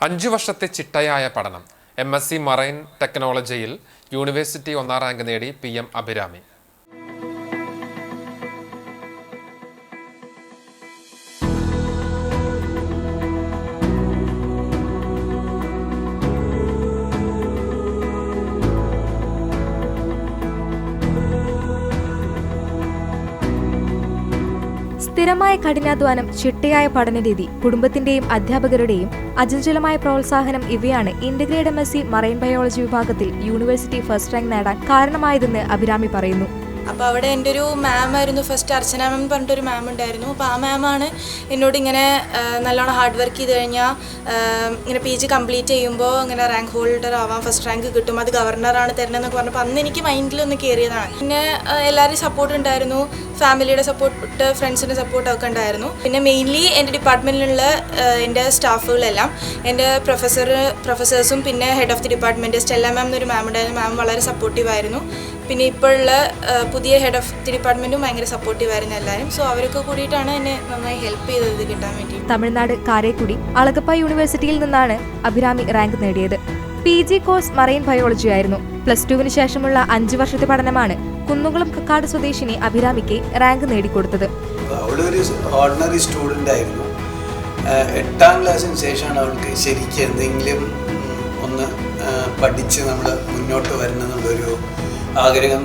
5 വർഷത്തെ ചിട്ടയായ പഠനം. MSc മറൈൻ ടെക്നോളജിയിൽ യൂണിവേഴ്സിറ്റി 1ാം റാങ്ക് നേടി PM അഭിരാമി. സ്ഥിരമായ കഠിനാധ്വാനം, ചിട്ടയായ പഠനരീതി, കുടുംബത്തിന്റെയും അധ്യാപകരുടെയും അചഞ്ചലമായ പ്രോത്സാഹനം ഇവയാണ് ഇന്റഗ്രേറ്റഡ് MSc മറൈൻ ബയോളജി വിഭാഗത്തിൽ യൂണിവേഴ്സിറ്റി ഫസ്റ്റ് റാങ്ക് നേടാൻ കാരണമായതെന്ന് അഭിരാമി പറയുന്നു. അപ്പോൾ അവിടെ എൻ്റെ ഒരു മാമായിരുന്നു, ഫസ്റ്റ് അർച്ചന മാം പറഞ്ഞിട്ടൊരു മാം ഉണ്ടായിരുന്നു. അപ്പോൾ ആ മാമാണ് എന്നോട് ഇങ്ങനെ നല്ലോണം ഹാർഡ് വർക്ക് ചെയ്ത് കഴിഞ്ഞാൽ ഇങ്ങനെ PG കംപ്ലീറ്റ് ചെയ്യുമ്പോൾ ഇങ്ങനെ റാങ്ക് ഹോൾഡർ ആവാം, ഫസ്റ്റ് റാങ്ക് കിട്ടും, അത് ഗവർണറാണ് തരണമെന്നൊക്കെ പറഞ്ഞപ്പോൾ അന്ന് എനിക്ക് മൈൻഡിലൊന്ന് കയറിയതാണ്. പിന്നെ എല്ലാവരുടെയും സപ്പോർട്ട് ഉണ്ടായിരുന്നു, ഫാമിലിയുടെ സപ്പോർട്ട്, ഫ്രണ്ട്സിൻ്റെ സപ്പോർട്ടൊക്കെ ഉണ്ടായിരുന്നു. പിന്നെ മെയിൻലി എൻ്റെ ഡിപ്പാർട്ട്മെൻറ്റിലുള്ള എൻ്റെ സ്റ്റാഫുകളെല്ലാം, എൻ്റെ പ്രൊഫസേഴ്സും പിന്നെ head of the department Stella ma'am എന്നൊരു മാം ഉണ്ടായിരുന്നു. മാം വളരെ സപ്പോർട്ടീവായിരുന്നു. പിന്നെ ഇപ്പോഴുള്ള പുതിയ ഹെഡ് ഓഫ് ദി ഡിപ്പാർട്ട്മെൻറ്റും ഭയങ്കര സപ്പോർട്ടീവായിരുന്നു എല്ലാവരും. സോ അവരൊക്കെ കൂടിയിട്ടാണ് എന്നെ നന്നായി ഹെൽപ്പ് ചെയ്തത് ഇത് കിട്ടാൻ വേണ്ടി. തമിഴ്നാട് കാരേക്കുടി അളഗപ്പ യൂണിവേഴ്സിറ്റിയിൽ നിന്നാണ് അഭിരാമി റാങ്ക് നേടിയത്. PG കോഴ്സ് മറൈൻ ബയോളജി ആയിരുന്നു. +2 ശേഷമുള്ള 5 വർഷത്തെ പഠനമാണ് കുന്നുകുളം കക്കാട് സ്വദേശിനി അഭിരാമിക്ക് റാങ്ക് നേടിക്കൊടുത്തത്. അവളൊരു ഓർഡിനറി സ്റ്റുഡൻ്റ് ആയിരുന്നു. 8ാം ക്ലാസ്സിന് ശേഷമാണ് അവൾക്ക് ശരിക്കും എന്തെങ്കിലും ഒന്ന് പഠിച്ച് നമ്മൾ മുന്നോട്ട് വരണം എന്നുള്ളൊരു ആഗ്രഹം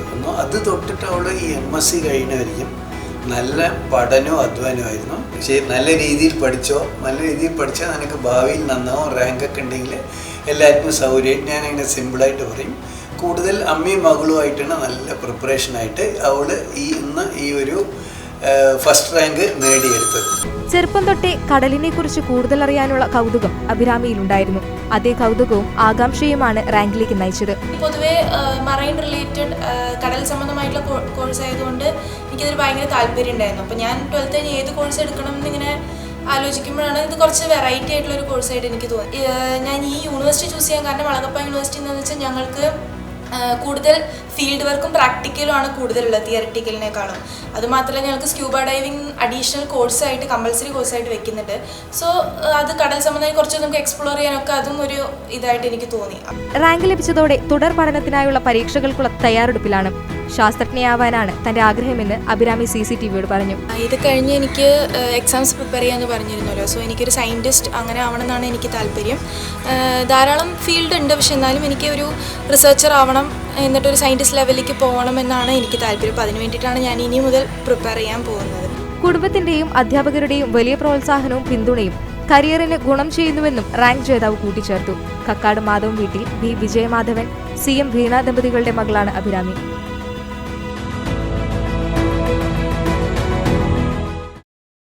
വന്നു. അത് തൊട്ടിട്ട് അവൾ ഈ MSc കഴിഞ്ഞായിരിക്കും നല്ല പഠനവും അധ്വാനമായിരുന്നു. പക്ഷേ നല്ല രീതിയിൽ പഠിച്ചാൽ നിനക്ക് ഭാവിയിൽ നന്നാവും, റാങ്കൊക്കെ ഉണ്ടെങ്കിൽ എല്ലാവർക്കും സൗകര്യമായിട്ട് ഞാനങ്ങനെ സിമ്പിളായിട്ട് പറയും. കൂടുതൽ അമ്മയും മകളുമായിട്ടാണ് നല്ല പ്രിപ്പറേഷനായിട്ട് അവൾ ഇന്ന് ഈ ഒരു ഫസ്റ്റ് റാങ്ക് നേടിയെടുത്തത്. ചെറുപ്പം തൊട്ടേ കടലിനെ കുറിച്ച് കൂടുതൽ അറിയാനുള്ള കൗതുകം അഭിരാമിയിലുണ്ടായിരുന്നു. അതേ കൗതുകവും ആകാംക്ഷയുമാണ് റാങ്കിലേക്ക് നയിച്ചത്. പൊതുവേ മറൈൻ റിലേറ്റഡ് കടൽ സംബന്ധമായിട്ടുള്ള കോഴ്സ് ആയതുകൊണ്ട് എനിക്കതൊരു ഭയങ്കര താല്പര്യം ഉണ്ടായിരുന്നു. അപ്പോൾ ഞാൻ 12th കഴിഞ്ഞ് ഏത് കോഴ്സ് എടുക്കണം എന്നിങ്ങനെ ആലോചിക്കുമ്പോഴാണ് ഇത് കുറച്ച് വെറൈറ്റി ആയിട്ടുള്ള ഒരു കോഴ്സായിട്ട് എനിക്ക് തോന്നി. ഞാൻ ഈ യൂണിവേഴ്സിറ്റി ചൂസ് ചെയ്യാൻ കാരണം അളഗപ്പ യൂണിവേഴ്സിറ്റി എന്ന് വെച്ചാൽ ഞങ്ങൾക്ക് കൂടുതൽ ഫീൽഡ് വർക്കും പ്രാക്ടിക്കലും ആണ് കൂടുതലുള്ളത് തിയറിറ്റിക്കലിനേക്കാളും. അതുമാത്രമല്ല ഞങ്ങൾക്ക് സ്ക്യൂബ ഡൈവിംഗ് അഡീഷണൽ കോഴ്സായിട്ട് കമ്പൽസറി കോഴ്സായിട്ട് വെക്കുന്നുണ്ട്. സോ അത് കടൽ സംബന്ധമായി കുറച്ച് നമുക്ക് എക്സ്പ്ലോർ ചെയ്യാനൊക്കെ അതും ഒരു ഇതായിട്ട് എനിക്ക് തോന്നി. റാങ്ക് ലഭിച്ചതോടെ തുടർ പഠനത്തിനായുള്ള പരീക്ഷകൾക്കുള്ള തയ്യാറെടുപ്പിലാണ്. ശാസ്ത്രജ്ഞയാവാനാണ് തന്റെ ആഗ്രഹമെന്ന് അഭിരാമി CCTVയോട് പറഞ്ഞു. ഇത് കഴിഞ്ഞ് എനിക്ക് എക്സാംസ് പ്രിപ്പയർ ചെയ്യാമെന്ന് പറഞ്ഞിരുന്നല്ലോ. സോ എനിക്കൊരു സയൻറ്റിസ്റ്റ് അങ്ങനെ ആവണമെന്നാണ് എനിക്ക് താല്പര്യം. ധാരാളം ഫീൽഡ് ഉണ്ട്, പക്ഷെ എന്നാലും എനിക്ക് ഒരു റിസർച്ചർ ആവണം, എന്നിട്ടൊരു സയൻറ്റിസ്റ്റ് ലെവലിലേക്ക് പോകണം എന്നാണ് എനിക്ക് താല്പര്യം. അപ്പോൾ അതിന് വേണ്ടിയിട്ടാണ് ഞാൻ ഇനി മുതൽ പ്രിപ്പയർ ചെയ്യാൻ പോകുന്നത്. കുടുംബത്തിന്റെയും അധ്യാപകരുടെയും വലിയ പ്രോത്സാഹനവും പിന്തുണയും കരിയറിന് ഗുണം ചെയ്യുന്നുവെന്നും റാങ്ക് ജേതാവ് കൂട്ടിച്ചേർത്തു. കക്കാട് മാധവൻ വീട്ടിൽ B. വിജയമാധവൻ CM വീണ ദമ്പതികളുടെ മകളാണ് അഭിരാമി.